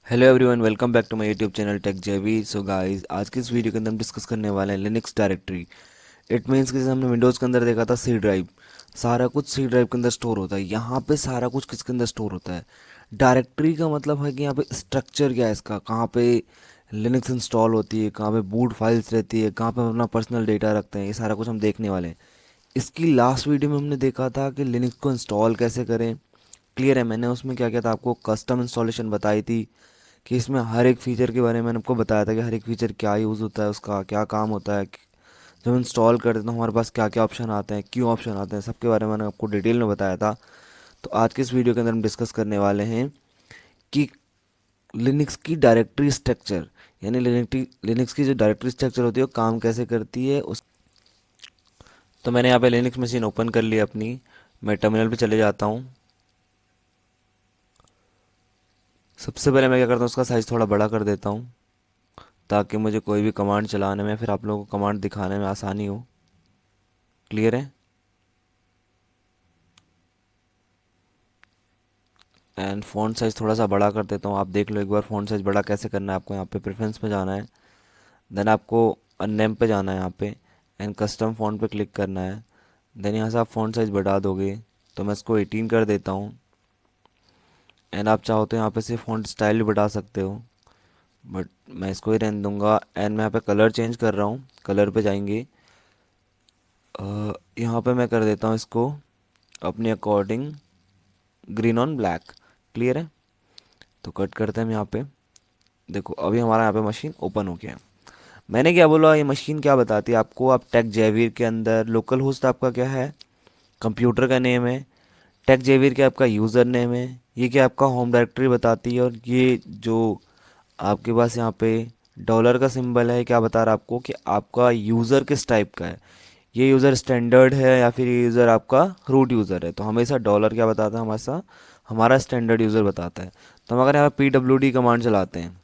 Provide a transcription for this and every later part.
Hello everyone, welcome back to my YouTube channel Tech JV. So guys, आज की इस video के अंदर हम डिस्कस करने वाले हैं लिनक्स डायरेक्टरी। इट मीन्स कि जैसे हमने विंडोज़ के अंदर देखा था सी ड्राइव, सारा कुछ सी ड्राइव के अंदर स्टोर होता है। यहाँ पे सारा कुछ किसके अंदर स्टोर होता है? डायरेक्टरी का मतलब है कि यहाँ पे स्ट्रक्चर क्या है इसका, कहाँ पे लिनक्स इंस्टॉल होती है, कहाँ पे बूट फाइल्स रहती है, कहाँ पे हम अपना पर्सनल डेटा रखते हैं, ये सारा कुछ हम देखने वाले हैं। इसकी लास्ट वीडियो में हमने देखा था कि लिनक्स को इंस्टॉल कैसे करें। क्लियर है? मैंने उसमें क्या किया था, आपको कस्टम इंस्टॉलेशन बताई थी कि इसमें हर एक फ़ीचर के बारे में मैंने आपको बताया था कि हर एक फ़ीचर क्या यूज़ होता है, उसका क्या काम होता है, जब इंस्टॉल करते हैं तो हमारे पास क्या क्या ऑप्शन आते हैं, क्यों ऑप्शन आते हैं, सबके बारे में मैंने आपको डिटेल में बताया था। तो आज के इस वीडियो के अंदर हम डिस्कस करने वाले हैं कि लिनक्स की डायरेक्टरी स्ट्रक्चर, यानी लिनक्स की जो डायरेक्टरी स्ट्रक्चर होती है वो काम कैसे करती है उस। तो मैंने यहाँ पे लिनक्स मशीन ओपन कर ली अपनी। मैं टर्मिनल पे चले जाता हूँ। सबसे पहले मैं क्या करता हूँ, उसका साइज़ थोड़ा बड़ा कर देता हूँ ताकि मुझे कोई भी कमांड चलाने में, फिर आप लोगों को कमांड दिखाने में आसानी हो। क्लियर है? एंड फ़ॉन्ट साइज़ थोड़ा सा बड़ा कर देता हूँ। आप देख लो एक बार फ़ॉन्ट साइज़ बड़ा कैसे करना है। आपको यहाँ पे प्रेफरेंस में जाना है, देन आपको नेम पे जाना है यहाँ पे, एंड कस्टम फ़ॉन्ट पे क्लिक करना है। देन यहाँ से आप फ़ॉन्ट साइज़ बढ़ा दोगे तो मैं इसको 18 कर देता हूँ। एंड आप चाहो तो यहाँ पे से फ़ॉन्ट स्टाइल भी बढ़ा सकते हो, बट मैं इसको ही रहने दूंगा। एंड मैं यहाँ पे कलर चेंज कर रहा हूँ। कलर पे जाएंगे, यहाँ पे मैं कर देता हूँ इसको अपने according green on black. Clear है? तो कट करते हैं हम यहाँ पे। देखो अभी हमारा यहाँ पे मशीन ओपन हो गया है। मैंने क्या बोला, ये मशीन क्या बताती है आपको? आप टेक जेवियर के अंदर लोकल होस्ट आपका क्या है, कंप्यूटर का नेम है। टेक जेवियर क्या आपका यूज़र नेम है। ये क्या आपका होम डायरेक्टरी बताती है। और ये जो आपके पास यहाँ पे डॉलर का सिंबल है, क्या बता रहा है आपको कि आपका यूज़र किस टाइप का है। ये यूज़र स्टैंडर्ड है या फिर ये यूज़र आपका रूट यूज़र है। तो हमेशा डॉलर क्या बताता है, हमेशा हमारा स्टैंडर्ड यूज़र बताता है। तो हम अगर यहाँ पी डब्ल्यू डी कमांड चलाते हैं,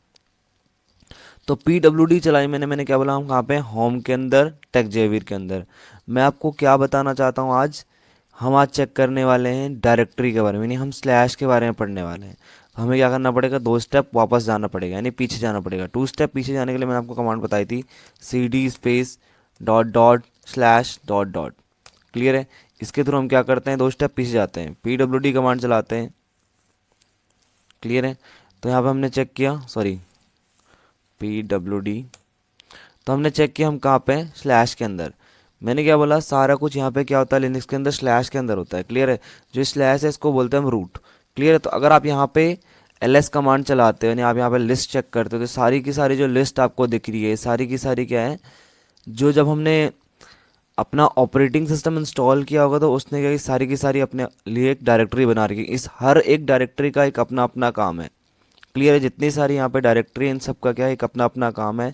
तो पी डब्ल्यू डी चलाई मैंने क्या बोला, हम कहाँ पे होम के अंदर, टेक जेवियर के अंदर। मैं आपको क्या बताना चाहता हूँ आज, हम आज चेक करने वाले हैं डायरेक्टरी के बारे में, यानी हम स्लैश के बारे में पढ़ने वाले हैं। तो हमें क्या करना पड़ेगा, 2 स्टेप वापस जाना पड़ेगा, यानी पीछे जाना पड़ेगा। 2 स्टेप पीछे जाने के लिए मैंने आपको कमांड बताई थी, C D space dot dot slash dot dot. Clear है? इसके थ्रू हम क्या करते हैं, 2 स्टेप पीछे जाते हैं, पी डब्ल्यू डी कमांड चलाते हैं। क्लियर है? तो यहाँ पे हमने चेक किया, सॉरी, पी डब्ल्यू डी। तो हमने चेक किया हम कहाँ पे हैं, स्लैश के अंदर। मैंने क्या बोला, सारा कुछ यहाँ पे क्या होता है लिनक्स के अंदर, स्लैश के अंदर होता है। क्लियर है? जो स्लैश है इसको बोलते हैं हम रूट। क्लियर है? तो अगर आप यहाँ पे ls कमांड चलाते हो, यानी आप यहाँ पे लिस्ट चेक करते हो, तो सारी की सारी जो लिस्ट आपको दिख रही है, सारी की सारी क्या है, जो जब हमने अपना ऑपरेटिंग सिस्टम इंस्टॉल किया होगा तो उसने क्या की सारी की सारी अपने लिए एक डायरेक्टरी बना रखी है। इस हर एक डायरेक्टरी का एक अपना अपना काम है। क्लियर है? जितनी सारी यहाँ पे डायरेक्टरी, इन सब का क्या है, एक अपना अपना काम है।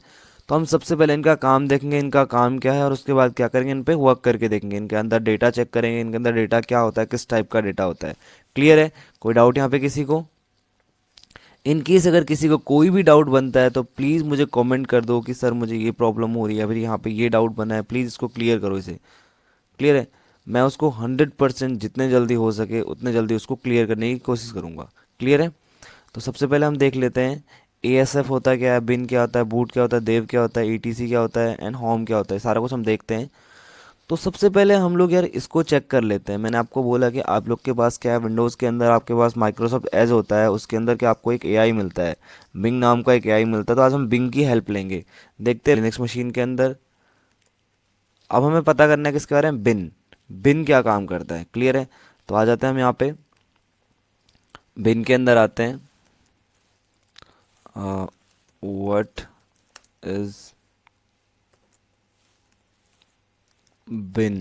तो हम सबसे पहले इनका काम देखेंगे, इनका काम क्या है, और उसके बाद क्या करेंगे, इन पे वर्क करके देखेंगे, इनके अंदर डेटा चेक करेंगे, इनके अंदर डेटा क्या होता है, किस टाइप का डेटा होता है। क्लियर है? कोई डाउट यहाँ पे किसी को? इन केस अगर किसी को कोई भी डाउट बनता है तो प्लीज़ मुझे कमेंट कर दो कि सर मुझे ये प्रॉब्लम हो रही है, फिर यहाँ पे ये डाउट बना है, प्लीज़ इसको क्लियर करो इसे। क्लियर है? मैं उसको 100% जितने जल्दी हो सके उतने जल्दी उसको क्लियर करने की कोशिश करूँगा। क्लियर है? तो सबसे पहले हम देख लेते हैं ASF होता है क्या है, बिन क्या होता है, बूट क्या होता है, देव क्या होता है, ETC क्या होता है, एंड होम क्या होता है। सारा कुछ हम देखते हैं। तो सबसे पहले हम लोग यार इसको चेक कर लेते हैं। मैंने आपको बोला कि आप लोग के पास क्या है, विंडोज़ के अंदर आपके पास माइक्रोसॉफ्ट एज होता है, उसके अंदर क्या आपको एक AI मिलता है, बिंग नाम का एक AI मिलता है। तो आज हम बिंग की हेल्प लेंगे, देखते हैं लिनक्स मशीन के अंदर। अब हमें पता करना है किसके बारे में, बिन। बिन क्या काम करता है। क्लियर है? तो आ जाते हैं हम यहाँ पे, बिन के अंदर आते हैं। What is bin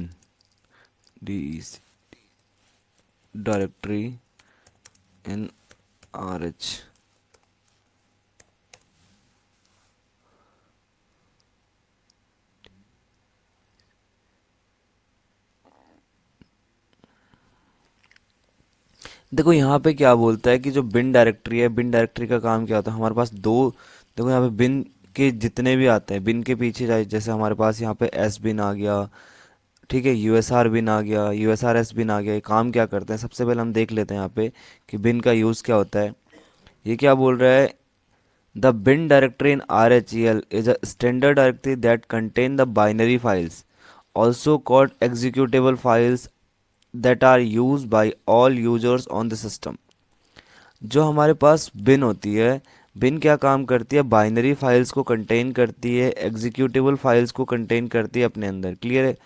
directory in RH। देखो यहाँ पे क्या बोलता है कि जो बिन डायरेक्टरी है, बिन डायरेक्टरी का काम क्या होता है, हमारे पास दो। देखो यहाँ पे बिन के जितने भी आते हैं, बिन के पीछे जाए, जैसे हमारे पास यहाँ पे एस बिन आ गया, ठीक है, USR बिन आ गया, USRS बिन आ गया। ये काम क्या करते हैं, सबसे पहले हम देख लेते हैं यहाँ पे कि बिन का यूज़ क्या होता है। ये क्या बोल रहा है, The bin directory in RHEL is a standard directory that contain the binary files, also called executable files, that are used by all users on the system. जो हमारे पास बिन होती है, बिन क्या काम करती है, बाइनरी फाइल्स को कंटेन करती है, एग्जीक्यूटेबल फाइल्स को कंटेन करती है अपने अंदर। क्लियर है?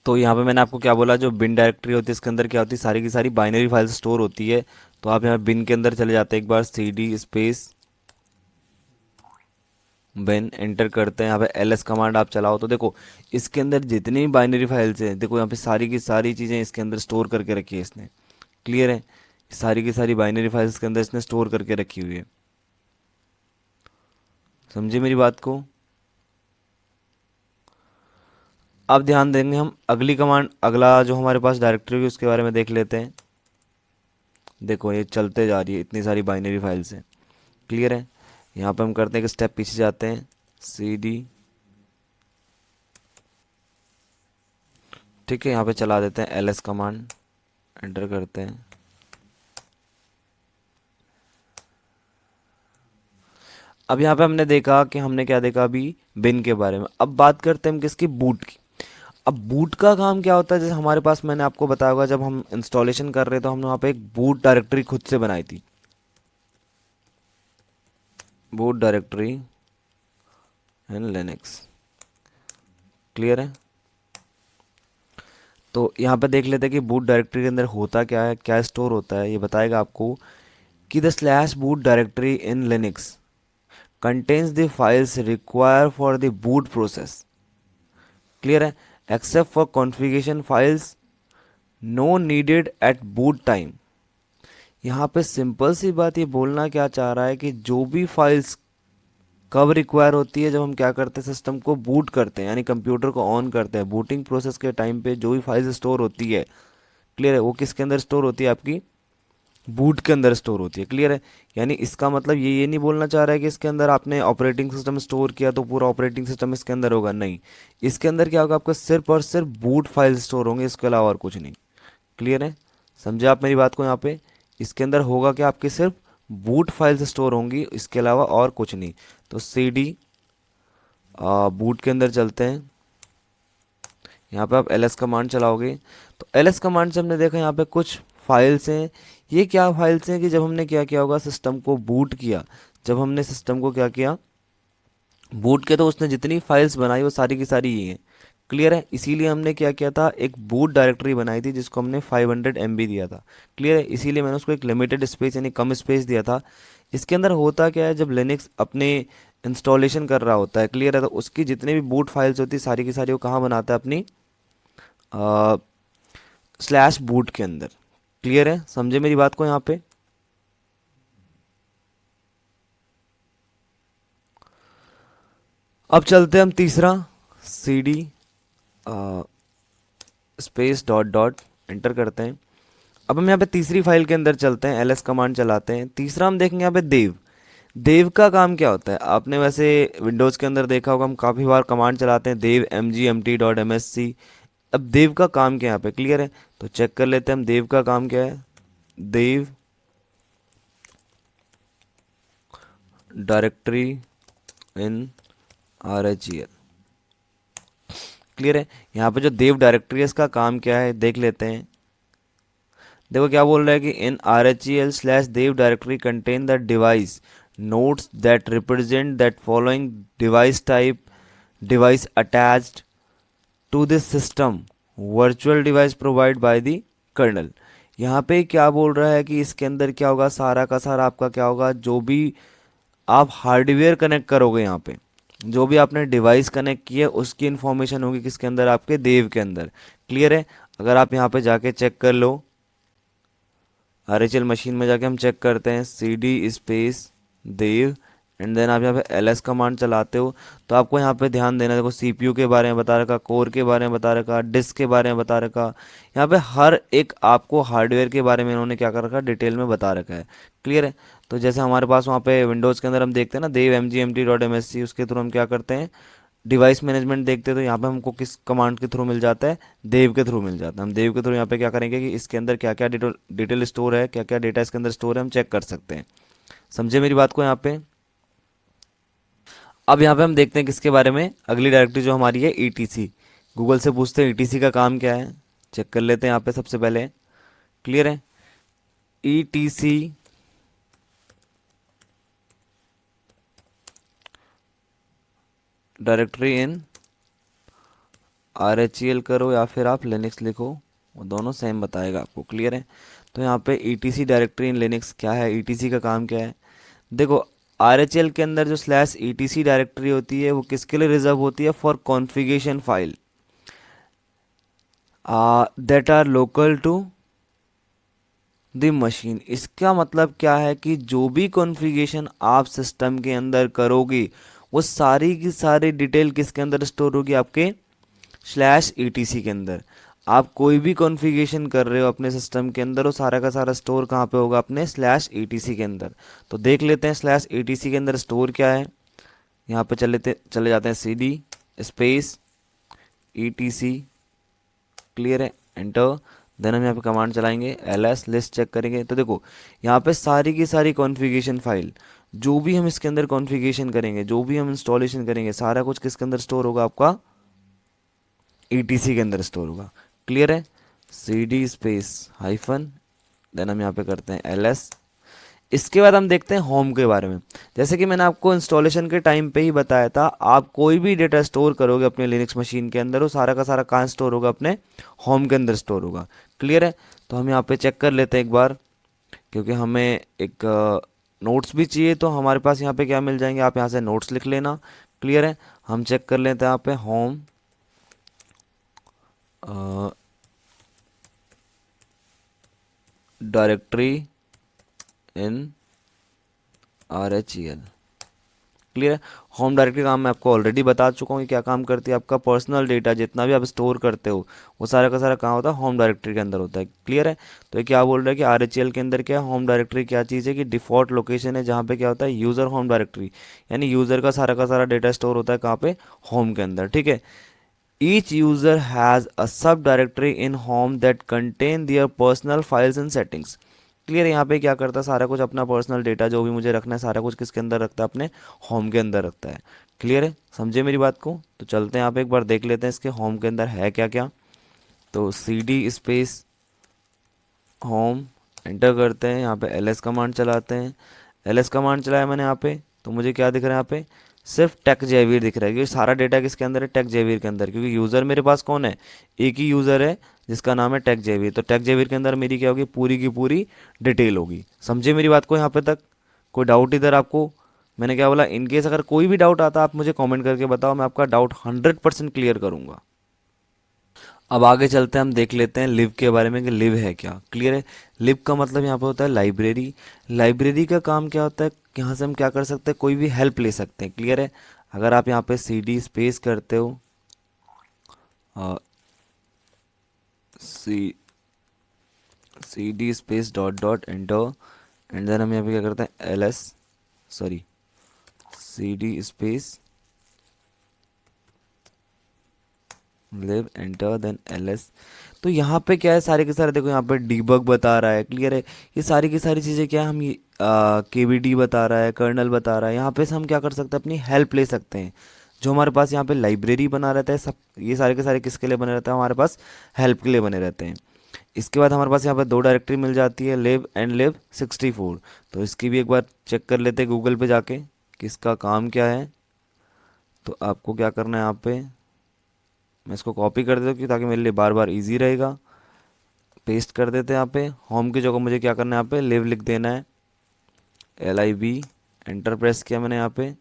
तो यहाँ पे मैंने आपको क्या बोला, जो बिन डायरेक्टरी होती है इसके अंदर क्या होती है, सारी की सारी बाइनरी फाइल्स स्टोर होती है। तो आप यहाँ बिन के अंदर चले जाते हैं, एक बार सी डी स्पेस बिन एंटर करते हैं, यहाँ पे एल कमांड आप चलाओ तो देखो इसके अंदर जितनी भी बाइनरी फाइल्स हैं, देखो यहाँ पे सारी की सारी चीज़ें इसके अंदर स्टोर करके रखी है इसने। क्लियर है? सारी की सारी बाइनरी फाइल्स के अंदर इसने स्टोर करके रखी हुई है। समझे मेरी बात को? अब ध्यान देंगे हम अगली कमांड, अगला जो हमारे पास डायरेक्टरी होगी उसके बारे में देख लेते हैं। देखो ये चलते जा रही है, इतनी सारी बाइनरी फाइल्स हैं। क्लियर है? यहाँ पे हम करते हैं कि स्टेप पीछे जाते हैं, सी डी, ठीक है, यहाँ पे चला देते हैं एल कमांड, एंटर करते हैं। अब यहाँ पे हमने देखा कि हमने क्या देखा अभी, बिन के बारे में। अब बात करते हैं हम किसकी, बूट की। अब बूट का काम क्या होता है, जैसे हमारे पास मैंने आपको बताया होगा जब हम इंस्टॉलेशन कर रहे थे तो हमने वहाँ पे एक बूट डायरेक्टरी खुद से बनाई थी, boot directory in Linux. Clear है? तो यहाँ पे देख लेते हैं कि बूट डायरेक्टरी के अंदर होता क्या है, क्या स्टोर होता है, ये बताएगा आपको कि the slash boot directory in Linux contains the files required for the boot process. Clear है? Except for configuration files no needed at boot time. यहाँ पे सिंपल सी बात ये बोलना क्या चाह रहा है कि जो भी फाइल्स कब रिक्वायर होती है, जब हम क्या करते हैं, सिस्टम को बूट करते हैं, यानी कंप्यूटर को ऑन करते हैं, बूटिंग प्रोसेस के टाइम पे जो भी फाइल्स स्टोर होती है, क्लियर है, वो किसके अंदर स्टोर होती है, आपकी बूट के अंदर स्टोर होती है। क्लियर है? यानी इसका मतलब ये नहीं बोलना चाह रहा है कि इसके अंदर आपने ऑपरेटिंग सिस्टम स्टोर किया तो पूरा ऑपरेटिंग सिस्टम इसके अंदर होगा, नहीं। इसके अंदर क्या होगा, आपका सिर्फ और सिर्फ बूट फाइल स्टोर होंगे, इसके अलावा और कुछ नहीं। क्लियर है? समझे आप मेरी बात को? यहाँ पे इसके अंदर होगा क्या, आपके सिर्फ बूट फाइल्स स्टोर होंगी, इसके अलावा और कुछ नहीं। तो सी डी बूट के अंदर चलते हैं, यहाँ पे आप ls कमांड चलाओगे तो ls कमांड से हमने देखा यहाँ पे कुछ फाइल्स हैं। ये क्या फाइल्स हैं कि जब हमने क्या किया होगा, सिस्टम को बूट किया, जब हमने सिस्टम को क्या किया, बूट किया, तो उसने जितनी फाइल्स बनाई वो सारी की सारी ये हैं। क्लियर है? इसीलिए हमने क्या किया था, एक बूट डायरेक्टरी बनाई थी जिसको हमने 500 MB दिया था। क्लियर है? इसीलिए मैंने उसको एक लिमिटेड स्पेस यानी कम स्पेस दिया था। इसके अंदर होता क्या है, जब लिनक्स अपने इंस्टॉलेशन कर रहा होता है, क्लियर है, तो उसकी जितनी भी बूट फाइल्स होती है सारी की सारी वो कहाँ बनाता है, अपनी स्लैश बूट के अंदर। क्लियर है? समझे मेरी बात को यहाँ पे? अब चलते हैं हम तीसरा, C D space dot dot, enter करते हैं। अब हम यहाँ पे तीसरी फाइल के अंदर चलते हैं, ls कमांड चलाते हैं। तीसरा हम देखेंगे यहाँ पे देव। देव का काम क्या होता है, आपने वैसे विंडोज़ के अंदर देखा होगा, हम काफ़ी बार कमांड चलाते हैं देव mgmt.msc। अब देव का काम क्या है यहाँ पे, क्लियर है? तो चेक कर लेते हैं हम देव का काम क्या है। देव डायरेक्टरी इन RHEL। क्लियर है? यहाँ पे जो देव डायरेक्टरी है इसका काम क्या है देख लेते हैं। देखो क्या बोल रहा है कि in RHEL slash dev directory contain the device nodes that represent that following device type, device attached to this system, virtual device provide by the kernel. यहाँ पे क्या बोल रहा है कि इसके अंदर क्या होगा, सारा का सारा आपका क्या होगा, जो भी आप हार्डवेयर कनेक्ट करोगे, यहाँ पे जो भी आपने डिवाइस कनेक्ट किया उसकी इन्फॉर्मेशन होगी किसके अंदर, आपके देव के अंदर। क्लियर है? अगर आप यहाँ पे जाके चेक कर लो, RHEL मशीन में जाके हम चेक करते हैं, C D space dev, and then आप यहाँ पे ls कमांड चलाते हो तो आपको यहाँ पे ध्यान देना। देखो CPU के बारे में बता रखा, कोर के बारे में बता रखा, डिस्क के बारे में बता रखा, यहाँ पे हर एक आपको हार्डवेयर के बारे में इन्होंने क्या कर रखा है, डिटेल में बता रखा है। क्लियर है? तो जैसे हमारे पास वहाँ पे विंडोज़ के अंदर हम देखते हैं ना देव mgmt.msc, उसके थ्रू हम क्या करते हैं, डिवाइस मैनेजमेंट देखते हैं, तो यहाँ पे हमको किस कमांड के थ्रू मिल जाता है, देव के थ्रू मिल जाता है। हम देव के थ्रू यहाँ पे क्या करेंगे कि इसके अंदर क्या क्या डिटेल स्टोर है, क्या क्या डेटा इसके अंदर स्टोर है, हम चेक कर सकते हैं। समझे मेरी बात को यहाँ पे? अब यहाँ पे हम देखते हैं किसके बारे में, अगली डायरेक्टरी जो हमारी है ईटीसी। गूगल से पूछते हैं ईटीसी का काम क्या है, चेक कर लेते हैं यहाँ पे सबसे पहले। क्लियर है? ईटीसी डायरेक्टरी इन RHEL करो या फिर आप लिनक्स लिखो, वो दोनों सेम बताएगा आपको। क्लियर है? तो यहाँ पे ईटीसी डायरेक्टरी इन लिनक्स क्या है, ईटीसी का काम क्या है? देखो, RHEL के अंदर जो स्लैश ईटीसी डायरेक्टरी होती है वो किसके लिए रिजर्व होती है? For configuration file that are local to the machine. इसका मतलब क्या है कि जो भी कॉन्फ़िगरेशन आप सिस्टम के अंदर करोगे वो सारी की सारी डिटेल किसके अंदर स्टोर होगी? आपके स्लैश ईटीसी के अंदर। आप कोई भी कॉन्फ़िगरेशन कर रहे हो अपने सिस्टम के अंदर, वो सारा का सारा स्टोर कहाँ पे होगा? अपने स्लैश ईटीसी के अंदर। तो देख लेते हैं स्लैश ईटीसी के अंदर स्टोर क्या है। यहाँ पे चले जाते हैं CD स्पेस ETC। क्लियर है? एंटर। देन हम यहाँ पे कमांड चलाएंगे ls लिस्ट चेक करेंगे। तो देखो यहाँ पे सारी की सारी कॉन्फ़िगरेशन फाइल, जो भी हम इसके अंदर कॉन्फ़िगरेशन करेंगे, जो भी हम इंस्टॉलेशन करेंगे, सारा कुछ किसके अंदर स्टोर होगा? आपका ETC के अंदर स्टोर होगा। क्लियर है? CD स्पेस हाइफन, देन हम यहाँ पे करते हैं ls। इसके बाद हम देखते हैं होम के बारे में। जैसे कि मैंने आपको इंस्टॉलेशन के टाइम पे ही बताया था, आप कोई भी डेटा स्टोर करोगे अपने लिनक्स मशीन के अंदर, वो सारा का सारा कहाँ स्टोर होगा? अपने होम के अंदर स्टोर होगा। क्लियर है? तो हम यहाँ पे चेक कर लेते हैं एक बार, क्योंकि हमें एक नोट्स भी चाहिए, तो हमारे पास यहाँ पे क्या मिल जाएंगे, आप यहाँ से नोट्स लिख लेना। क्लियर है? हम चेक कर लेते हैं यहाँ पे होम डायरेक्टरी इन RHEL। क्लियर है? होम डायरेक्टरी काम मैं आपको ऑलरेडी बता चुका हूँ कि क्या काम करती है। आपका पर्सनल डेटा जितना भी आप स्टोर करते हो वो सारा का सारा कहाँ होता है? होम डायरेक्टरी के अंदर होता है। क्लियर है? तो ये क्या बोल रहा है कि RHEL के अंदर क्या है? होम डायरेक्टरी क्या चीज़ है कि डिफ़ॉल्ट लोकेशन है जहाँ पे क्या होता है? यूज़र होम डायरेक्टरी, यानी यूज़र का सारा डेटा स्टोर होता है कहाँ पे? होम के अंदर। ठीक है? Each user has a sub directory in home that contain their personal files and settings. Clear है? यहाँ पे क्या करता है? सारा कुछ अपना पर्सनल डेटा जो भी मुझे रखना है सारा कुछ किसके अंदर रखता है? अपने होम के अंदर रखता है। क्लियर है? समझे मेरी बात को? तो चलते हैं यहाँ पे एक बार देख लेते हैं इसके होम के अंदर है क्या क्या। तो CD स्पेस होम एंटर करते हैं, यहाँ पे ls कमांड चलाते हैं। ls कमांड चलाया मैंने यहाँ पे, तो मुझे क्या दिख रहा है? यहाँ पे सिर्फ टेक जेवियर दिख रहा है, क्योंकि सारा डेटा किसके अंदर है? टेक जेवियर के अंदर। क्योंकि यूज़र मेरे पास कौन है? एक ही यूज़र है जिसका नाम है टेक जेवियर। तो टेक जेवियर के अंदर मेरी क्या होगी? पूरी की पूरी डिटेल होगी। समझे मेरी बात को यहाँ पे तक? कोई डाउट इधर आपको? मैंने क्या बोला? इनकेस अगर कोई भी डाउट आता आप मुझे कमेंट करके बताओ, मैं आपका डाउट 100% क्लियर करूँगा। अब आगे चलते हैं, हम देख लेते हैं लिव के बारे में कि लिव है क्या। क्लियर है? लिव का मतलब यहाँ पे होता है लाइब्रेरी। लाइब्रेरी का काम क्या होता है? यहाँ से हम क्या कर सकते हैं? कोई भी हेल्प ले सकते हैं। क्लियर है? अगर आप यहाँ पे CD स्पेस करते हो, C CD space dot dot enter, and then हम यहाँ पे क्या करते हैं? CD space lib enter then ls। तो यहाँ पे क्या है? सारे के सारे देखो यहाँ पे डीबग बता रहा है। क्लियर है? ये सारी की सारी चीज़ें क्या है? हम ये KBD बता रहा है, कर्नल बता रहा है। यहाँ पे से हम क्या कर सकते हैं? अपनी हेल्प ले सकते हैं। जो हमारे पास यहाँ पे लाइब्रेरी बना रहता है, सब ये सारे के सारे किसके लिए बने रहते हैं? हमारे पास हेल्प के लिए बने रहते हैं। इसके बाद हमारे पास यहाँ पर दो डायरेक्टरी मिल जाती है, लिव एंड लिव 64। तो इसकी भी एक बार चेक कर लेते हैं गूगल पे जाके कि इसका काम क्या है। तो आपको क्या करना है? यहाँ पे मैं इसको कॉपी कर देता हूँ ताकि मेरे लिए बार बार इजी रहेगा। पेस्ट कर देते हैं यहाँ पे। होम की जगह मुझे क्या करना है? यहाँ पे लिव लिख देना है, LIV। एंटर प्रेस किया मैंने यहाँ पे।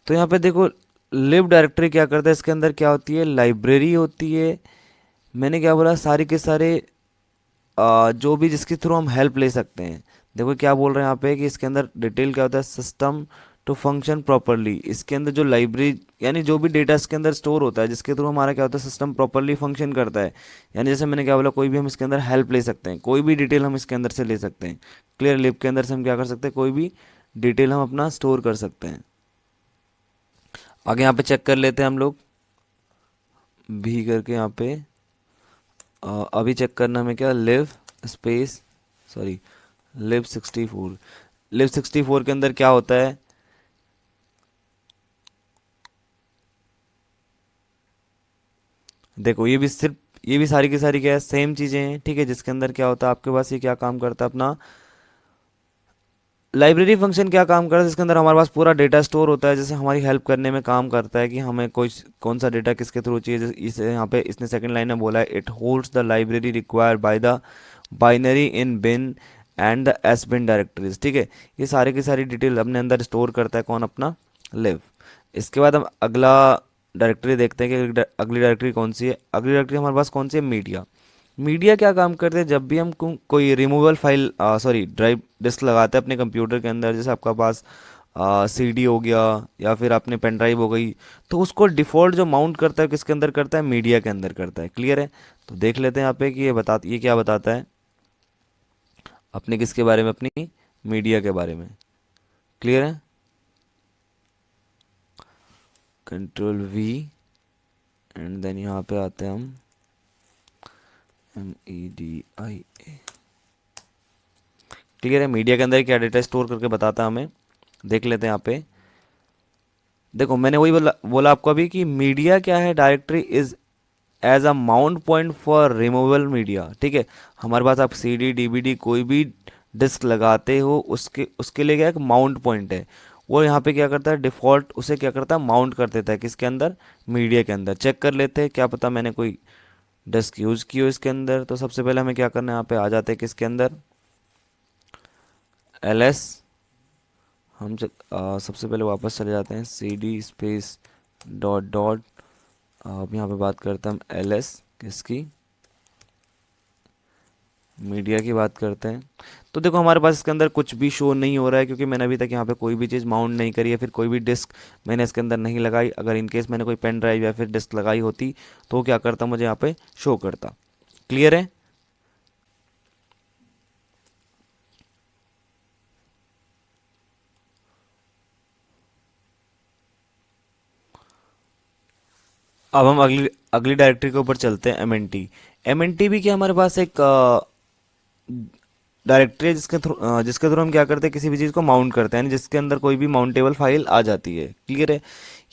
तो यहाँ पे देखो लिव डायरेक्टरी क्या करता है? इसके अंदर क्या होती है? लाइब्रेरी होती है। मैंने क्या बोला? सारे के सारे जो भी जिसके थ्रू हम हेल्प ले सकते हैं। देखो क्या बोल रहे हैं यहाँ पे कि इसके अंदर डिटेल क्या होता है? System to function properly. इसके अंदर जो लाइब्रेरी यानी जो भी डेटा इसके अंदर स्टोर होता है, जिसके थ्रू हमारा क्या होता है? सिस्टम प्रॉपरली फंक्शन करता है। यानी जैसे मैंने क्या बोला, कोई भी हम इसके अंदर हेल्प ले सकते हैं, कोई भी डिटेल हम इसके अंदर से ले सकते हैं। क्लियर? लिब के अंदर से हम क्या कर सकते हैं? कोई भी डिटेल हम अपना स्टोर कर सकते हैं। आगे यहाँ पे चेक कर लेते हैं हम लोग भी करके यहाँ पे। अभी चेक करना हमें क्या? Live space sorry lib64, lib64 के अंदर क्या होता है? देखो ये भी सारी की सारी क्या है, सेम चीज़ें हैं, ठीक है। जिसके अंदर क्या होता है आपके पास, ये क्या काम करता है अपना, लाइब्रेरी फंक्शन क्या काम करता है, जिसके अंदर हमारे पास पूरा डेटा स्टोर होता है, जैसे हमारी हेल्प करने में काम करता है कि हमें कोई कौन सा डेटा किसके थ्रू चाहिए। जैसे इसे यहाँ पे इसने सेकंड लाइन में बोला है, it holds the library required by the binary in bin and the S bin directories, ठीक है। ये सारी की सारी डिटेल अपने अंदर स्टोर करता है कौन, अपना लिव। इसके बाद हम अगला डायरेक्टरी देखते हैं कि अगली डायरेक्टरी कौन सी है। अगली डायरेक्टरी हमारे पास कौन सी है, मीडिया। मीडिया क्या काम करते हैं, जब भी हम कोई removal file sorry drive disk लगाते हैं अपने कंप्यूटर के अंदर, जैसे आपका पास सीडी हो गया या फिर आपने पेन ड्राइव हो गई, तो उसको डिफ़ॉल्ट जो माउंट करता है किसके अंदर करता है, मीडिया के अंदर करता है। क्लियर है? तो देख लेते हैं यहाँ पे कि ये क्या बताता है अपने किसके बारे में, अपनी मीडिया के बारे में। क्लियर है? Ctrl+V एंड देन यहाँ पे आते हैं हम MEDIA। क्लियर है? मीडिया के अंदर क्या डेटा स्टोर करके बताता है हमें, देख लेते हैं यहाँ पे। देखो मैंने वही बोला आपको अभी कि मीडिया क्या है, directory is as a mount point for removal media, ठीक है। हमारे पास आप सीडी डीवीडी कोई भी डिस्क लगाते हो, उसके उसके लिए क्या एक माउंट पॉइंट है। वो यहाँ पे क्या करता है, डिफ़ॉल्ट उसे क्या करता है, माउंट कर देता है किसके अंदर, मीडिया के अंदर। चेक कर लेते हैं, क्या पता मैंने कोई डिस्क यूज़ की हो इसके अंदर। तो सबसे पहले हमें क्या करना है, यहाँ पे आ जाते हैं किसके अंदर, ls। सबसे पहले वापस चले जाते हैं, cd स्पेस डॉट डॉट। अब यहाँ पे बात करते हैं हम ls किसकी, मीडिया की बात करते हैं। तो देखो हमारे पास इसके अंदर कुछ भी शो नहीं हो रहा है, क्योंकि मैंने अभी तक यहाँ पे कोई भी चीज़ माउंट नहीं करी है, फिर कोई भी डिस्क मैंने इसके अंदर नहीं लगाई। अगर इन केस मैंने कोई पेन ड्राइव या फिर डिस्क लगाई होती तो क्या करता, मुझे यहाँ पे शो करता। क्लियर है? अब हम अगली अगली डायरेक्टरी के ऊपर चलते हैं, एम एन टी भी क्या, हमारे पास एक डायरेक्टरी है जिसके थ्रू हम क्या करते हैं, किसी भी चीज़ को माउंट करते हैं, यानी जिसके अंदर कोई भी माउंटेबल फाइल आ जाती है। क्लियर है?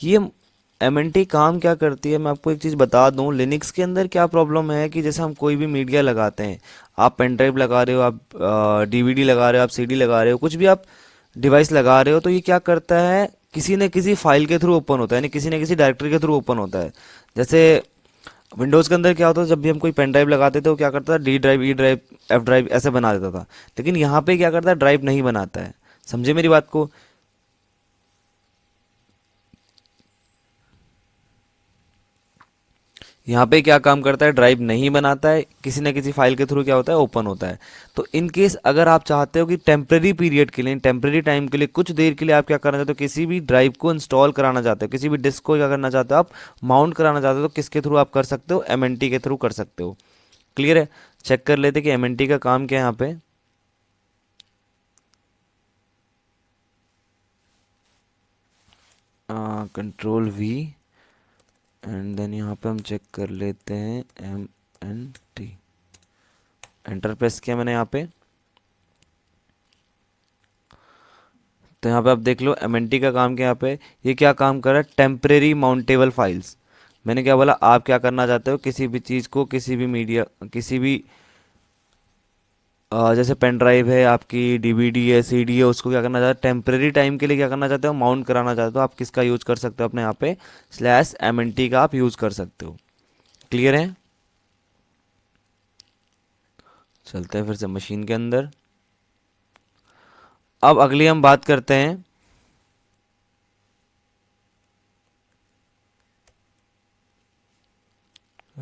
ये एम एन टी काम क्या करती है, मैं आपको एक चीज़ बता दूं। लिनक्स के अंदर क्या प्रॉब्लम है कि जैसे हम कोई भी मीडिया लगाते हैं, आप पेन ड्राइव लगा रहे हो, आप डीवीडी लगा रहे हो, आप सीडी लगा रहे हो, कुछ भी आप डिवाइस लगा रहे हो, तो ये क्या करता है, किसी न किसी फाइल के थ्रू ओपन होता है, यानी किसी न किसी डायरेक्टरी के थ्रू ओपन होता है। जैसे विंडोज़ के अंदर क्या होता है, जब भी हम कोई पेन ड्राइव लगाते थे, वो क्या करता था, D drive, E drive, F drive ऐसे बना देता था। लेकिन यहाँ पे क्या करता है, ड्राइव नहीं बनाता है। समझे मेरी बात को? यहाँ पे क्या काम करता है, ड्राइव नहीं बनाता है, किसी न किसी फाइल के थ्रू क्या होता है, ओपन होता है। तो इन केस अगर आप चाहते हो कि टेम्प्रेरी पीरियड के लिए, टेम्प्रेरी टाइम के लिए, कुछ देर के लिए आप क्या करना चाहते हो, किसी भी ड्राइव को इंस्टॉल कराना चाहते हो, किसी भी डिस्क को क्या करना चाहते हो, आप माउंट कराना चाहते हो, तो किसके थ्रू आप कर सकते हो, एम के थ्रू कर सकते हो। क्लियर है? चेक कर लेते कि एम का काम क्या है यहाँ पे। Ctrl+V एंड देन यहाँ पे हम चेक कर लेते हैं MNT। एंटर प्रेस किया मैंने यहाँ पे, तो यहाँ पे आप देख लो MNT का काम क्या है यहाँ पे। ये क्या काम कर रहा है, टेम्परेरी माउंटेबल फाइल्स। मैंने क्या बोला, आप क्या करना चाहते हो, किसी भी चीज़ को, किसी भी मीडिया, किसी भी जैसे पेन ड्राइव है आपकी, डीवीडी है, सीडी है, उसको क्या करना चाहते हो, टेम्परेरी टाइम के लिए क्या करना चाहते हो, माउंट कराना चाहते हो, आप किसका यूज़ कर सकते हो अपने यहाँ पे, /MNT का आप यूज़ कर सकते हो। क्लियर है? चलते हैं फिर से मशीन के अंदर। अब अगली हम बात करते हैं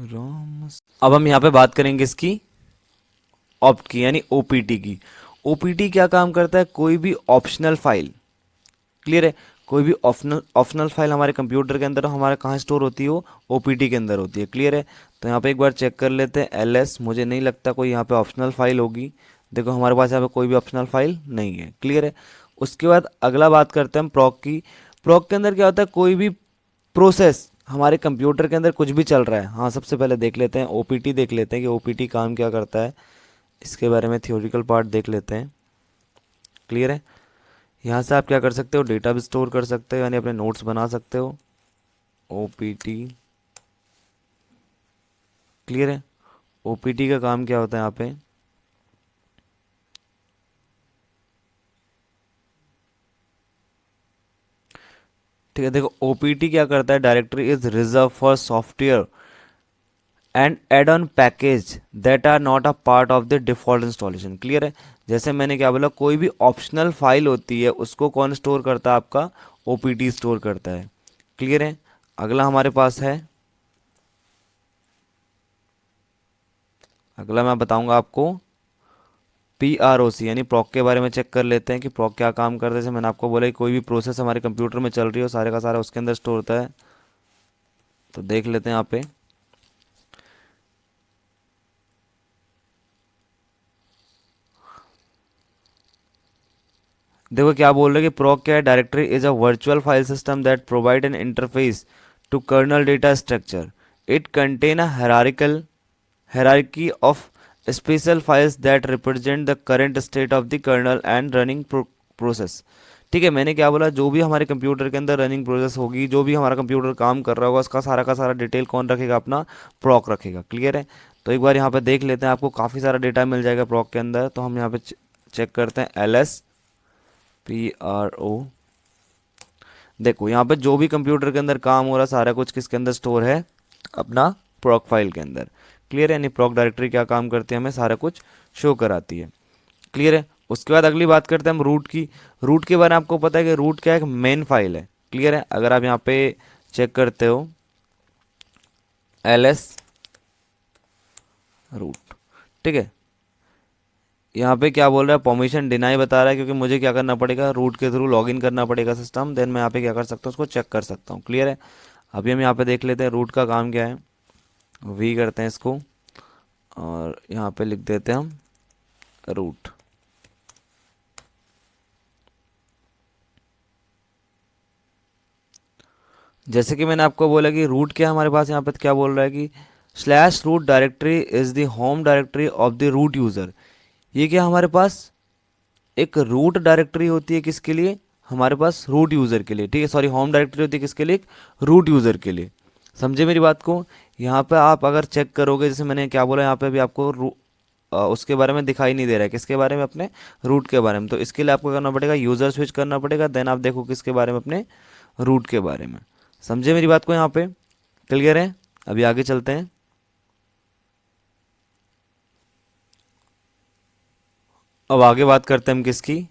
रोम। अब हम यहाँ पे बात करेंगे इसकी ऑप्ट की, यानी ओपीटी की। ओपीटी क्या काम करता है, कोई भी ऑप्शनल फाइल। क्लियर है? कोई भी ऑप्शनल ऑप्शनल फाइल हमारे कंप्यूटर के अंदर हमारे कहाँ स्टोर होती है, वो ओपीटी के अंदर होती है। क्लियर है? तो यहाँ पे एक बार चेक कर लेते हैं, एलएस, मुझे नहीं लगता कोई यहाँ पे ऑप्शनल फाइल होगी। देखो हमारे पास यहाँ पे कोई भी ऑप्शनल फाइल नहीं है। क्लियर है? उसके बाद अगला बात करते हैं हम प्रॉक की। प्रॉक के अंदर क्या होता है, कोई भी प्रोसेस हमारे कंप्यूटर के अंदर कुछ भी चल रहा है। हाँ, सबसे पहले देख लेते हैं ओपीटी, देख लेते हैं कि ओपीटी काम क्या करता है, इसके बारे में थियोरिकल पार्ट देख लेते हैं। क्लियर है। यहाँ से आप क्या कर सकते हो, डेटा भी स्टोर कर सकते हो, यानी अपने नोट्स बना सकते हो। ओपीटी, क्लियर है। ओपीटी का काम क्या होता है यहाँ पे, ठीक है। देखो ओपीटी क्या करता है, directory is reserve for software and add on package that are not a part of the default installation, clear है। जैसे मैंने क्या बोला, कोई भी ऑप्शनल फाइल होती है उसको कौन स्टोर करता है, आपका ओपीटी स्टोर करता है, क्लियर है। अगला हमारे पास है, अगला मैं बताऊंगा आपको PROC, यानी प्रॉक के बारे में चेक कर लेते हैं कि प्रॉक क्या काम करता है। जैसे मैंने आपको बोला कि कोई भी प्रोसेस हमारे कंप्यूटर में चल रही हो, सारे का सारा उसके अंदर स्टोर होता है। तो देख लेते हैं यहाँ पे। देखो क्या बोल रहे हैं कि प्रॉक क्या है, directory is a virtual file system that provide an interface to kernel data structure. It contain a hierarchy of special files that represent the current state of the kernel and running process। ठीक है, मैंने क्या बोला, जो भी हमारे computer के अंदर रनिंग प्रोसेस होगी, जो भी हमारा कंप्यूटर काम कर रहा होगा, उसका सारा का सारा डिटेल कौन रखेगा, अपना प्रॉक रखेगा, क्लियर है। तो एक बार यहाँ पे देख लेते हैं, आपको काफ़ी सारा डेटा मिल जाएगा प्रॉक के अंदर। तो हम यहाँ पे चेक करते हैं LSPRO। देखो यहाँ पे जो भी कंप्यूटर के अंदर काम हो रहा है, सारा कुछ किसके अंदर स्टोर है, अपना प्रॉक फाइल के अंदर, क्लियर है। यानी प्रॉक डायरेक्टरी क्या काम करती है, हमें सारा कुछ शो कराती है, क्लियर है। उसके बाद अगली बात करते हैं हम रूट की। रूट के बारे में आपको पता है कि रूट क्या है, एक मेन फाइल है, क्लियर है। अगर आप यहाँ पे चेक करते हो LS रूट, ठीक है। यहाँ पे क्या बोल रहा है, परमिशन डिनाई बता रहा है, क्योंकि मुझे क्या करना पड़ेगा, रूट के थ्रू लॉगिन करना पड़ेगा सिस्टम, देन मैं यहाँ पे क्या कर सकता हूँ, उसको चेक कर सकता हूँ, क्लियर है। अभी हम यहाँ पे देख लेते हैं रूट का काम क्या है। वी करते हैं इसको, और यहाँ पे लिख देते हैं हम रूट। जैसे कि मैंने आपको बोला कि रूट क्या है, हमारे पास यहाँ पे क्या बोल रहा है कि slash root directory is the home directory of the root user. ये क्या हमारे पास एक रूट डायरेक्टरी होती है, किसके लिए, हमारे पास रूट यूज़र के लिए, ठीक है। सॉरी, होम डायरेक्टरी होती है किसके लिए, रूट यूज़र के लिए। समझे मेरी बात को। यहाँ पे आप अगर चेक करोगे, जैसे मैंने क्या बोला, यहाँ पे अभी आपको उसके बारे में दिखाई नहीं दे रहा है, किसके बारे में, अपने रूट के बारे में। तो इसके लिए आपको करना पड़ेगा, यूज़र स्विच करना पड़ेगा, देन आप देखो किसके बारे में, अपने रूट के बारे में। समझे मेरी बात को यहाँ पे, क्लियर है। अभी आगे चलते हैं। अब आगे बात करते हैं हम किसकी,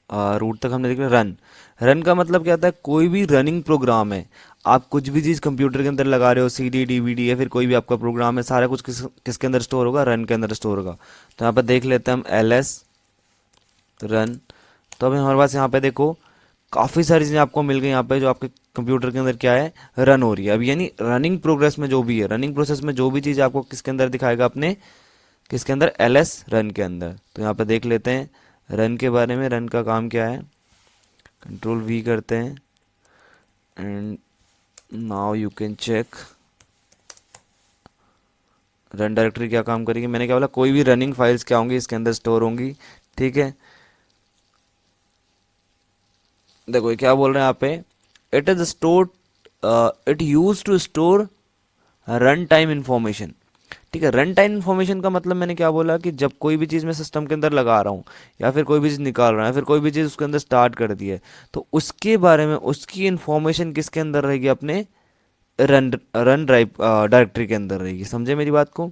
रूट तक हमने देख लिया। रन, रन का मतलब क्या होता है, कोई भी रनिंग प्रोग्राम है, आप कुछ भी चीज़ कंप्यूटर के अंदर लगा रहे हो, CD DVD या फिर कोई भी आपका प्रोग्राम है, सारा कुछ किसके अंदर स्टोर होगा, रन के अंदर स्टोर होगा। तो यहाँ पर देख लेते हैं हम LS रन। तो अभी हमारे पास यहाँ पे देखो काफ़ी सारी चीज़ें आपको मिल गई यहाँ पे, जो आपके कंप्यूटर के अंदर क्या है, रन हो रही है अभी। यानी रनिंग प्रोग्रेस में जो भी है, रनिंग प्रोसेस में जो भी चीज़ आपको किसके अंदर दिखाएगा, अपने किसके अंदर, LS रन के अंदर। तो यहाँ पे देख लेते हैं रन के बारे में, रन का काम क्या है। कंट्रोल V करते हैं, and now you can check run directory क्या काम करेगी। मैंने क्या बोला, कोई भी रनिंग फाइल्स क्या होंगी, इसके अंदर स्टोर होंगी, ठीक है। देखो ये क्या बोल रहे हैं यहाँ पे, it is store, it use to store run time information, ठीक है। रन टाइम इन्फॉर्मेशन का मतलब मैंने क्या बोला, कि जब कोई भी चीज़ मैं सिस्टम के अंदर लगा रहा हूँ, या फिर कोई भी चीज़ निकाल रहा है, या फिर कोई भी चीज़ उसके अंदर स्टार्ट कर दी है, तो उसके बारे में, उसकी इन्फॉर्मेशन किसके अंदर रहेगी, अपने रन रन ड्राइव डायरेक्टरी के अंदर रहेगी। समझे मेरी बात को।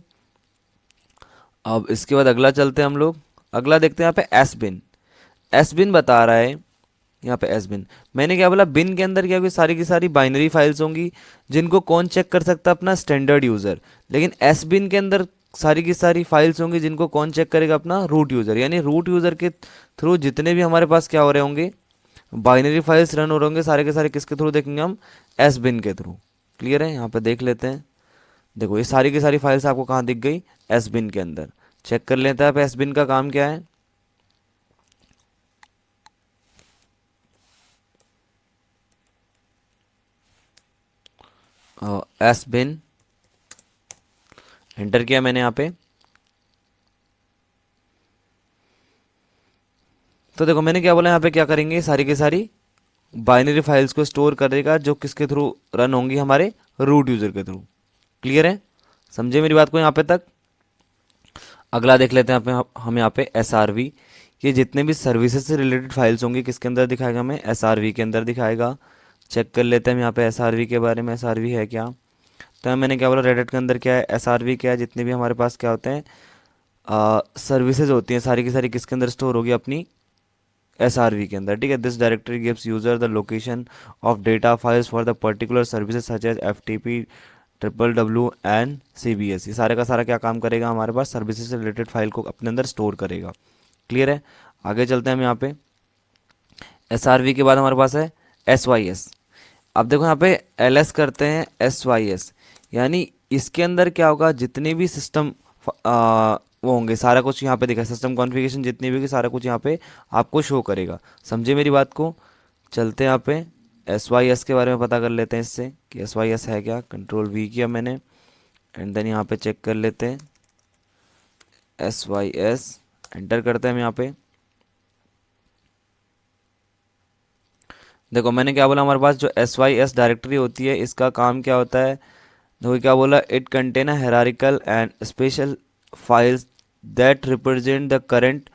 अब इसके बाद अगला चलते हैं हम लोग, अगला देखते हैं यहाँ पे एस बिन। एस बिन बता रहा है यहाँ पे एस बिन, मैंने क्या बोला, बिन के अंदर क्या होगी, सारी की सारी बाइनरी फाइल्स होंगी, जिनको कौन चेक कर सकता है, अपना स्टैंडर्ड यूज़र। लेकिन एस बिन के अंदर सारी की सारी फाइल्स होंगी, जिनको कौन चेक करेगा, अपना रूट यूज़र। यानी रूट यूज़र के थ्रू जितने भी हमारे पास क्या हो रहे होंगे, बाइनरी फाइल्स रन हो रहे होंगे, सारे के सारे किसके थ्रू देखेंगे हम, एस बिन के थ्रू, क्लियर है। यहाँ पे देख लेते हैं, देखो ये सारी की सारी फाइल्स आपको कहाँ दिख गई, एस बिन के अंदर। चेक कर लेते हैं आप एस बिन का काम क्या है। एस बिन एंटर किया मैंने यहाँ पे। तो देखो मैंने क्या बोला, यहाँ पे क्या करेंगे, सारी की सारी बाइनरी फाइल्स को स्टोर करेगा जो किसके थ्रू रन होंगी, हमारे रूट यूज़र के थ्रू। क्लियर है, समझे मेरी बात को यहाँ पे तक। अगला देख लेते हैं यहाँ पे हम यहाँ पे एस आर वी। ये जितने भी सर्विसेज से रिलेटेड फाइल्स होंगी किसके अंदर दिखाएगा, हमें एस आर वी के अंदर दिखाएगा। चेक कर लेते हैं हम यहाँ पे एस आर वी के बारे में, एस आर वी है क्या। तो मैंने क्या बोला, रेडिट के अंदर क्या है, एस आर वी क्या है, जितने भी हमारे पास क्या होते हैं सर्विसेज होती हैं सारी की सारी किसके अंदर स्टोर होगी, अपनी एस आर वी के अंदर। ठीक है, this directory gives user the location of data files for the particular services such as F T P, triple W and C B S. ये सारे का सारा क्या काम करेगा, हमारे पास सर्विसेज से रिलेटेड फाइल को अपने अंदर स्टोर करेगा। क्लियर है, आगे चलते हैं हम यहाँ पे। एस आर वी के बाद हमारे पास है एस वाई एस। अब देखो यहाँ पे एल एस करते हैं एस वाई एस, यानी इसके अंदर क्या होगा, जितने भी सिस्टम वो होंगे सारा कुछ यहाँ पे दिखा, सिस्टम कॉन्फ़िगरेशन जितनी भी होगी सारा कुछ यहाँ पे आपको शो करेगा। समझे मेरी बात को। चलते हैं यहाँ पे एस वाई एस के बारे में पता कर लेते हैं इससे कि एस वाई एस है क्या। कंट्रोल वी किया मैंने एंड देन यहाँ पे चेक कर लेते हैं एस वाई एस, एंटर करते हैं हम यहाँ पे। देखो मैंने क्या बोला, हमारे पास जो एस वाई एस डायरेक्टरी होती है इसका काम क्या होता है, देखो क्या बोला, it contain a hierarchical and special files that represent the current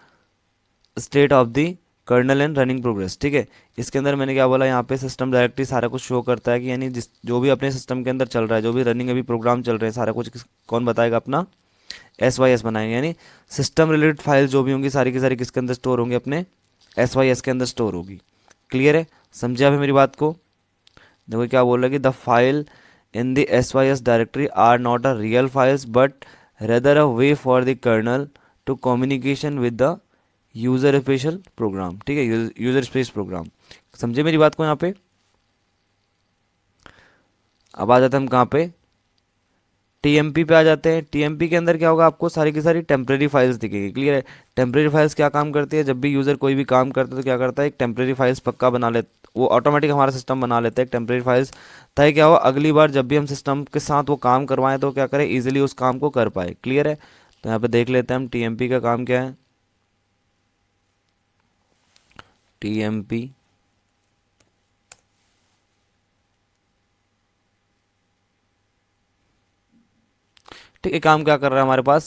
state of the kernel and running progress. ठीक है, इसके अंदर मैंने क्या बोला, यहाँ पे सिस्टम डायरेक्टरी सारा कुछ शो करता है कि यानी जिस जो भी अपने सिस्टम के अंदर चल रहा है, जो भी रनिंग अभी प्रोग्राम चल रहे हैं सारा कुछ कौन बताएगा, अपना एस वाई एस बनाएंगे। यानी सिस्टम रिलेटेड फाइल जो भी होंगी सारी की सारी किसके अंदर स्टोर होंगी, अपने एस वाई एस के अंदर स्टोर होगी। क्लियर है, समझे आप मेरी बात को। देखो क्या बोल रहा है कि the file in the S Y S directory are not a real files but rather a way for the kernel to communication with the user special program. ठीक है, यूजर स्पेस प्रोग्राम। समझे मेरी बात को यहाँ पे। अब आ जाते हैं हम कहाँ पे, टीएमपी पे आ जाते हैं। टीएमपी के अंदर क्या होगा, आपको सारी की सारी टेम्प्रेरी फाइल्स दिखेगी। क्लियर है, टेम्प्रेरी फाइल्स क्या काम करती है, जब भी यूज़र कोई भी काम करता है तो क्या करता है, एक टेम्प्रेरी फाइल्स पक्का बना ले, वो ऑटोमेटिक हमारा सिस्टम बना लेता है एक टेम्प्रेरी फाइल्स, ताकि क्या हो, अगली बार जब भी हम सिस्टम के साथ वो काम करवाएं तो क्या करें, ईजिली उस काम को कर पाए। क्लियर है, तो यहाँ पे देख लेते हैं हम टीएमपी का काम क्या है। टीएमपी ठीक है, काम क्या कर रहा है हमारे पास,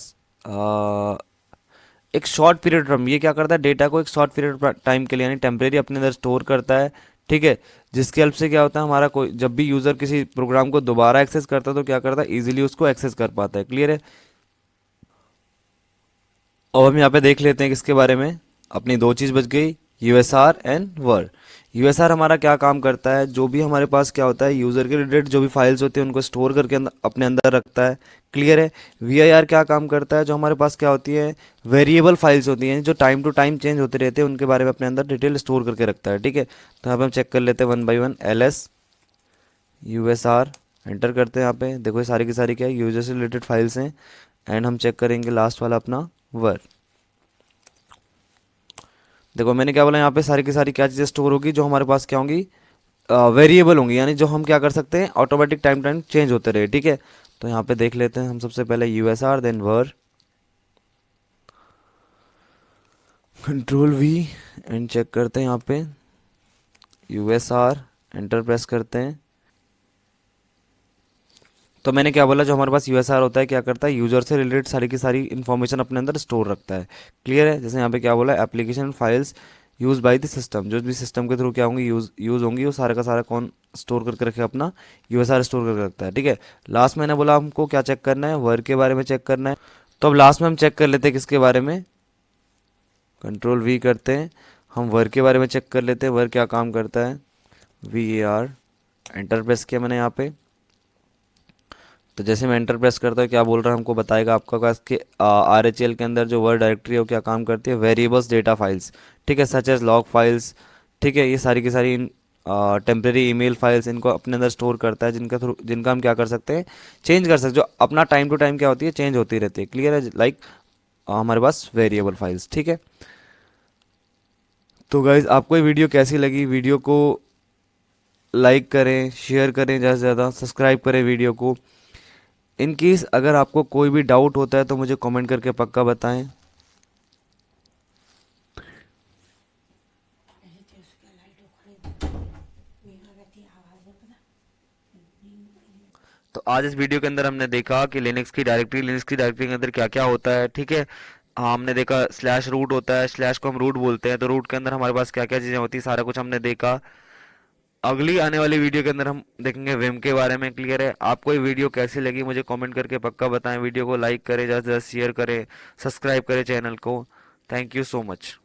एक शॉर्ट पीरियड टाइम, ये क्या करता है, डेटा को एक शॉर्ट पीरियड टाइम के लिए यानी टेम्परेरी अपने अंदर स्टोर करता है। ठीक है, जिसकी हेल्प से क्या होता है, हमारा कोई जब भी यूज़र किसी प्रोग्राम को दोबारा एक्सेस करता है तो क्या करता है, इजीली उसको एक्सेस कर पाता है। क्लियर है, अब हम यहाँ पे देख लेते हैं किसके बारे में, अपनी दो चीज़ बच गई, यूएसआर एंड वर्ड। यूएसआर हमारा क्या काम करता है, जो भी हमारे पास क्या होता है, यूज़र के रिलेटेड जो भी फाइल्स होती हैं उनको स्टोर करके अपने अंदर रखता है। क्लियर है, वीआईआर क्या काम करता है, जो हमारे पास क्या होती है, वेरिएबल फाइल्स होती हैं जो टाइम टू टाइम चेंज होते रहते हैं, उनके बारे में अपने अंदर डिटेल स्टोर करके रखता है। ठीक है, तो यहाँ पे हम चेक कर लेते हैं one by one, L S USR, enter करते हैं। यहाँ पे देखो ये सारी की सारी क्या है, यूजर से रिलेटेड फाइल्स हैं। एंड हम चेक करेंगे लास्ट वाला अपना वर्ड। देखो मैंने क्या बोला, यहाँ पे सारी की सारी क्या चीज़ें स्टोर होगी, जो हमारे पास क्या होंगी, वेरिएबल होंगी, यानी जो हम क्या कर सकते हैं, ऑटोमेटिक टाइम टाइम चेंज होते रहे। ठीक है, तो यहाँ पे देख लेते हैं हम सबसे पहले USR then var, control V and check करते हैं यहाँ पे यूएसआर, एंटर प्रेस करते हैं। तो मैंने क्या बोला, जो हमारे पास यूएसआर होता है क्या करता है, यूजर से रिलेटेड सारी की सारी इन्फॉर्मेशन अपने अंदर स्टोर रखता है। क्लियर है, जैसे यहाँ पे क्या बोला, application files use by the system, जो भी सिस्टम के थ्रू क्या होंगी, यूज होंगी, वो सारा का सारा कौन स्टोर करके रखे, अपना यूएसआर स्टोर करके रखता है। ठीक है, लास्ट मैंने बोला हमको क्या चेक करना है, वर्क के बारे में चेक करना है। तो अब लास्ट में हम चेक कर लेते हैं किसके बारे में, कंट्रोल वी करते हैं, हम वर्क के बारे में चेक कर लेते हैं, वर्क क्या काम करता है, V A R, enter press किया मैंने यहाँ पे। तो जैसे मैं एंटर प्रेस करता हूँ क्या बोल रहा है, हमको बताएगा आपका पास कि आर एच एल के अंदर जो वर्ड डायरेक्टरी है वो क्या काम करती है, वेरिएबल्स डेटा फाइल्स। ठीक है, सच एज लॉग फाइल्स। ठीक है, ये सारी की सारी टेम्प्रेरी ईमेल फाइल्स इनको अपने अंदर स्टोर करता है, जिनका हम क्या कर सकते हैं, चेंज कर सकते, जो अपना टाइम टू टाइम क्या होती है, चेंज होती रहती है। क्लियर है, लाइक हमारे पास वेरिएबल फाइल्स। ठीक है, तो गाइज आपको ये वीडियो कैसी लगी, वीडियो को लाइक करें, शेयर करें, ज़्यादा से ज़्यादा सब्सक्राइब करें वीडियो को। इन केस अगर आपको कोई भी डाउट होता है तो मुझे कमेंट करके पक्का बताएं। तो आज इस वीडियो के अंदर हमने देखा कि लिनक्स की डायरेक्टरी के अंदर क्या क्या होता है, ठीक है। हाँ, हमने देखा स्लैश रूट होता है, स्लैश को हम रूट बोलते हैं, तो रूट के अंदर हमारे पास क्या क्या चीज़ें होती है, सारा कुछ हमने देखा। अगली आने वाली वीडियो के अंदर हम देखेंगे विम के बारे में। क्लियर है? आपको ये वीडियो कैसी लगी मुझे कमेंट करके पक्का बताएं। वीडियो को लाइक करें, ज़्यादा से ज़्यादा शेयर करें, सब्सक्राइब करें चैनल को। Thank you so much.